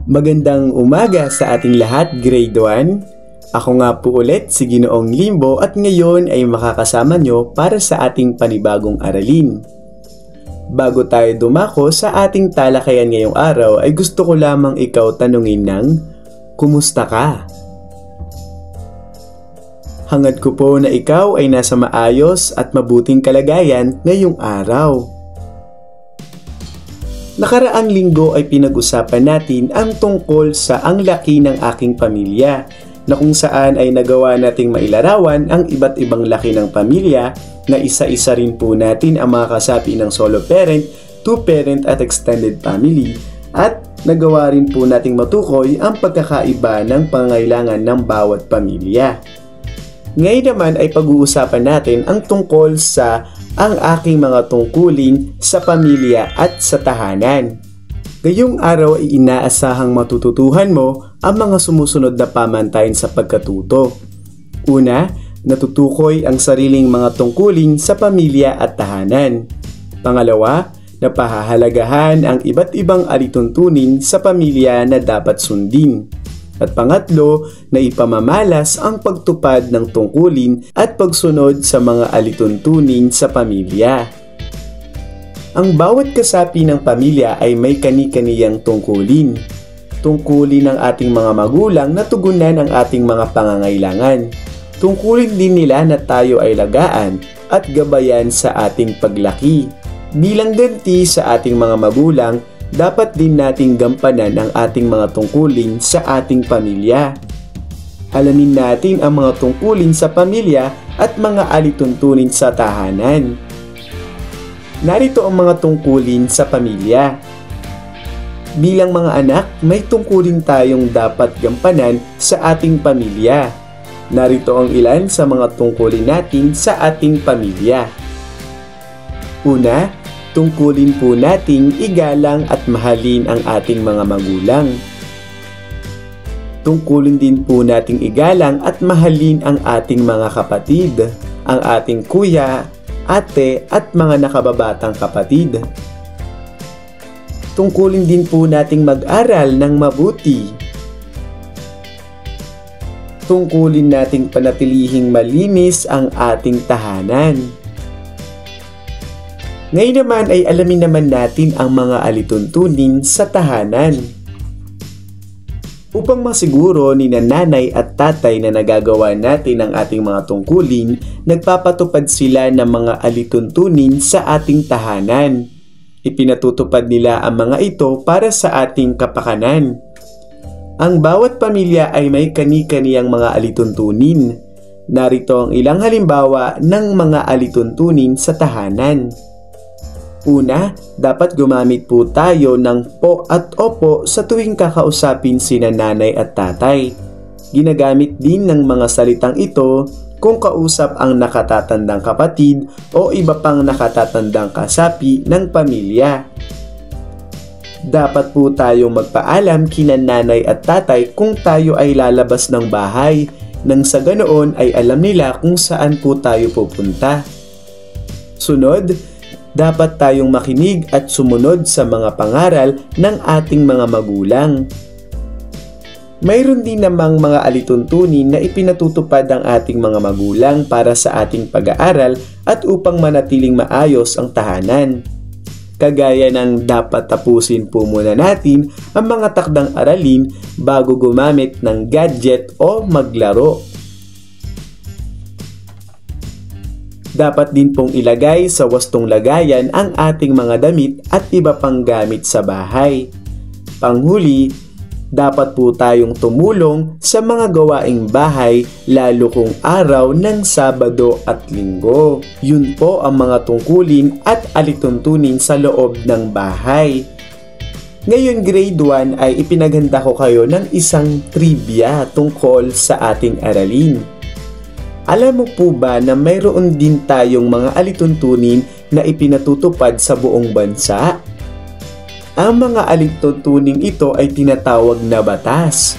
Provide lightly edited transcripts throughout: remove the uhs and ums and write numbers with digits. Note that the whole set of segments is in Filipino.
Magandang umaga sa ating lahat, Grade 1. Ako nga po ulit si Ginoong Limbo at ngayon ay makakasama nyo para sa ating panibagong aralin. Bago tayo dumako sa ating talakayan ngayong araw ay gusto ko lamang ikaw tanungin ng, kumusta ka? Hangad ko po na ikaw ay nasa maayos at mabuting kalagayan ngayong araw. Nakaraang linggo ay pinag-usapan natin ang tungkol sa ang laki ng aking pamilya na kung saan ay nagawa nating mailarawan ang iba't ibang laki ng pamilya na isa-isa rin po natin ang mga kasapi ng solo parent, two-parent at extended family at nagawa rin po nating matukoy ang pagkakaiba ng pangangailangan ng bawat pamilya. Ngayon naman ay pag-uusapan natin ang tungkol sa ang aking mga tungkulin sa pamilya at sa tahanan. Ngayong araw ay inaasahang matututuhan mo ang mga sumusunod na pamantayan sa pagkatuto. Una, natutukoy ang sariling mga tungkulin sa pamilya at tahanan. Pangalawa, napahahalagahan ang iba't ibang alituntunin sa pamilya na dapat sundin. At pangatlo, na ipamamalas ang pagtupad ng tungkulin at pagsunod sa mga alituntunin sa pamilya. Ang bawat kasapi ng pamilya ay may kani-kaniyang tungkulin. Tungkulin ng ating mga magulang na tugunan ang ating mga pangangailangan. Tungkulin din nila na tayo ay lagaan at gabayan sa ating paglaki. Bilang ganti sa ating mga magulang, dapat din nating gampanan ang ating mga tungkulin sa ating pamilya. Alamin natin ang mga tungkulin sa pamilya at mga alituntunin sa tahanan. Narito ang mga tungkulin sa pamilya. Bilang mga anak, may tungkulin tayong dapat gampanan sa ating pamilya. Narito ang ilan sa mga tungkulin natin sa ating pamilya. Una, tungkulin po nating igalang at mahalin ang ating mga magulang. Tungkulin din po nating igalang at mahalin ang ating mga kapatid, ang ating kuya, ate at mga nakababatang kapatid. Tungkulin din po nating mag-aral ng mabuti. Tungkulin nating panatilihing malinis ang ating tahanan. Ngayon naman ay alamin naman natin ang mga alituntunin sa tahanan. Upang masiguro ni nanay at tatay na nagagawa natin ang ating mga tungkulin, nagpapatupad sila ng mga alituntunin sa ating tahanan. Ipinatutupad nila ang mga ito para sa ating kapakanan. Ang bawat pamilya ay may kani-kaniyang mga alituntunin. Narito ang ilang halimbawa ng mga alituntunin sa tahanan. Una, dapat gumamit po tayo ng po at opo sa tuwing kakausapin sina nanay at tatay. Ginagamit din ng mga salitang ito kung kausap ang nakatatandang kapatid o iba pang nakatatandang kasapi ng pamilya. Dapat po tayong magpaalam kina nanay at tatay kung tayo ay lalabas ng bahay nang sa ganoon ay alam nila kung saan po tayo pupunta. Sunod, dapat tayong makinig at sumunod sa mga pangaral ng ating mga magulang. Mayroon din namang mga alituntunin na ipinatutupad ng ating mga magulang para sa ating pag-aaral at upang manatiling maayos ang tahanan. Kagaya ng dapat tapusin po muna natin ang mga takdang aralin bago gumamit ng gadget o maglaro. Dapat din pong ilagay sa wastong lagayan ang ating mga damit at iba pang gamit sa bahay. Panghuli, dapat po tayong tumulong sa mga gawaing bahay lalo kung araw ng Sabado at Linggo. Yun po ang mga tungkulin at alituntunin sa loob ng bahay. Ngayon grade 1 ay ipinaghanda ko kayo ng isang trivia tungkol sa ating aralin. Alam mo po ba na mayroon din tayong mga alituntunin na ipinatutupad sa buong bansa? Ang mga alituntunin ito ay tinatawag na batas.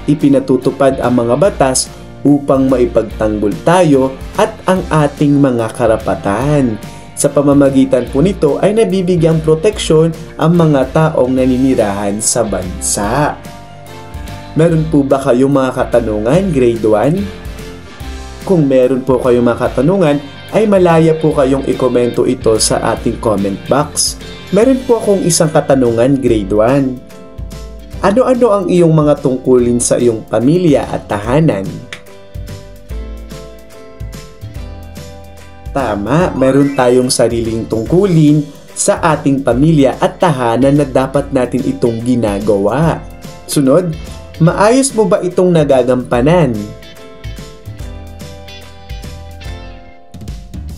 Ipinatutupad ang mga batas upang maipagtanggol tayo at ang ating mga karapatan. Sa pamamagitan po nito ay nabibigyang proteksyon ang mga taong naninirahan sa bansa. Meron po ba kayong mga katanungan, grade 1? Kung meron po kayong mga katanungan, ay malaya po kayong ikomento ito sa ating comment box. Meron po akong isang katanungan, grade 1. Ano-ano ang iyong mga tungkulin sa iyong pamilya at tahanan? Tama, meron tayong sariling tungkulin sa ating pamilya at tahanan na dapat natin itong ginagawa. Sunod, maayos mo ba itong nagagampanan?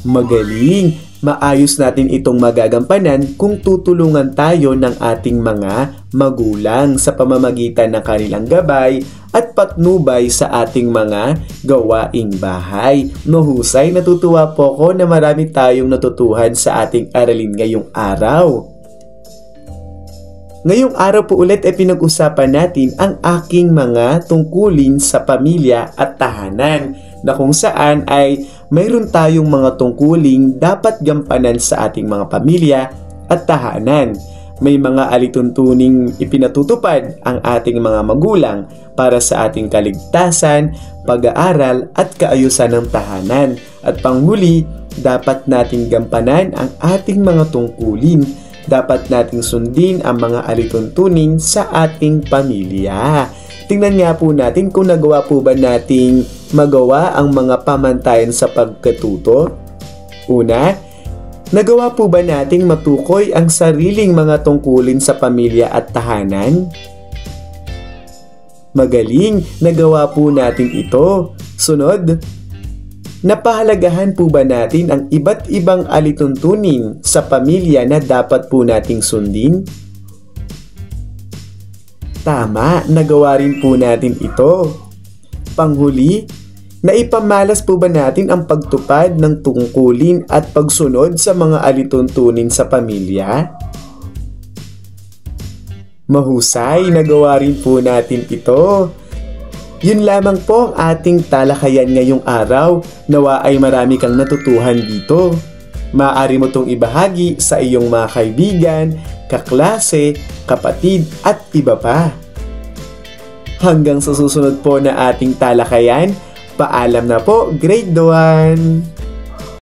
Magaling! Maayos natin itong magagampanan kung tutulungan tayo ng ating mga magulang sa pamamagitan ng kanilang gabay at patnubay sa ating mga gawaing bahay. Mahusay, natutuwa po ko na marami tayong natutuhan sa ating aralin ngayong araw. Ngayong araw po ulit ay pinag-usapan natin ang aking mga tungkulin sa pamilya at tahanan, na kung saan ay mayroon tayong mga tungkuling dapat gampanan sa ating mga pamilya at tahanan. May mga alituntuning ipinatutupad ang ating mga magulang para sa ating kaligtasan, pag-aaral at kaayusan ng tahanan. At panghuli, dapat nating gampanan ang ating mga tungkulin. Dapat nating sundin ang mga alituntunin sa ating pamilya. Tingnan nga po natin kung nagawa po ba nating magawa ang mga pamantayan sa pagkatuto. Una, nagawa po ba nating matukoy ang sariling mga tungkulin sa pamilya at tahanan? Magaling, nagawa po natin ito. Sunod, napahalagahan po ba natin ang iba't ibang alituntunin sa pamilya na dapat po nating sundin? Tama, nagawa rin po natin ito. Panghuli, naipamalas po ba natin ang pagtupad ng tungkulin at pagsunod sa mga alituntunin sa pamilya? Mahusay, nagawa rin po natin ito. Yun lamang po ang ating talakayan ngayong araw. Nawa ay marami kang natutuhan dito. Maaari mo itong ibahagi sa iyong mga kaibigan, kaklase, kapatid at iba pa. Hanggang sa susunod po na ating talakayan, paalam na po, grade 1!